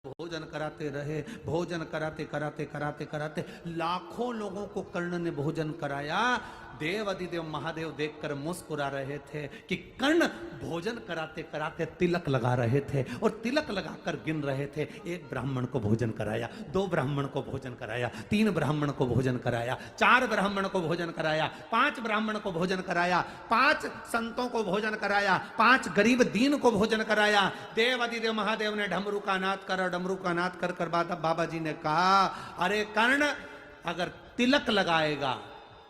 भोजन कराते रहे। भोजन कराते कराते कराते कराते लाखों लोगों को कर्ण ने भोजन कराया। देव अधिदेव महादेव देखकर मुस्कुरा रहे थे कि कर्ण भोजन कराते कराते तिलक लगा रहे थे और तिलक लगाकर गिन रहे थे। एक ब्राह्मण को भोजन कराया, 2 ब्राह्मण को भोजन कराया, 3 ब्राह्मण को भोजन कराया, 4 ब्राह्मण को भोजन कराया, 5 ब्राह्मण को भोजन कराया, 5 संतों को भोजन कराया, 5 गरीब दीन को भोजन कराया। देव अधिदेव महादेव ने डमरू का नाद कर डमरू का नाद कर बाबा जी ने कहा, अरे कर्ण अगर तिलक लगाएगा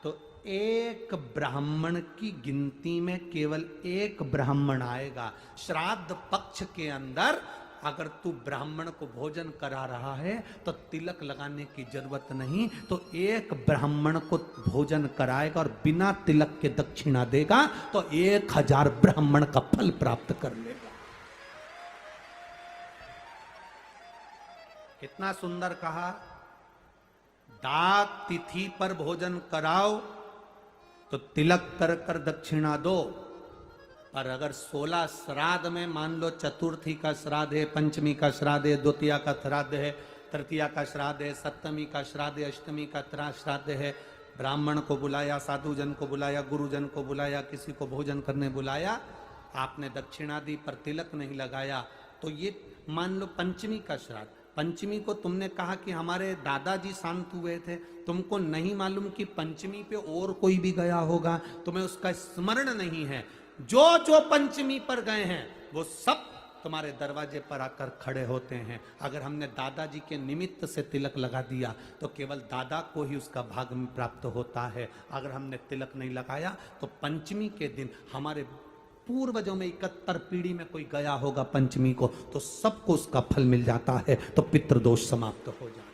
तो एक ब्राह्मण की गिनती में केवल एक ब्राह्मण आएगा। श्राद्ध पक्ष के अंदर अगर तू ब्राह्मण को भोजन करा रहा है तो तिलक लगाने की जरूरत नहीं, तो एक ब्राह्मण को भोजन कराएगा और बिना तिलक के दक्षिणा देगा तो 1000 ब्राह्मण का फल प्राप्त कर लेगा। कितना सुंदर कहा। दात तिथि पर भोजन कराओ तो तिलक कर कर दक्षिणा दो, पर अगर 16 श्राद्ध में मान लो चतुर्थी का श्राद्ध है, पंचमी का श्राद्ध है, द्वितीया का श्राद्ध है, तृतीया का श्राद्ध है, सप्तमी का श्राद्ध है, अष्टमी का श्राद्ध है, ब्राह्मण को बुलाया, साधुजन को बुलाया, गुरुजन को बुलाया, किसी को भोजन करने बुलाया, आपने दक्षिणा दी पर तिलक नहीं लगाया, तो ये मान लो पंचमी का श्राद्ध। पंचमी को तुमने कहा कि हमारे दादाजी शांत हुए थे, तुमको नहीं मालूम कि पंचमी पे और कोई भी गया होगा, तुम्हें उसका स्मरण नहीं है। जो जो पंचमी पर गए हैं वो सब तुम्हारे दरवाजे पर आकर खड़े होते हैं। अगर हमने दादाजी के निमित्त से तिलक लगा दिया तो केवल दादा को ही उसका भाग में प्राप्त होता है। अगर हमने तिलक नहीं लगाया तो पंचमी के दिन हमारे पूर्वजों में 71 पीढ़ी में कोई गया होगा पंचमी को, तो सबको उसका फल मिल जाता है, तो पितृदोष समाप्त हो जाता है।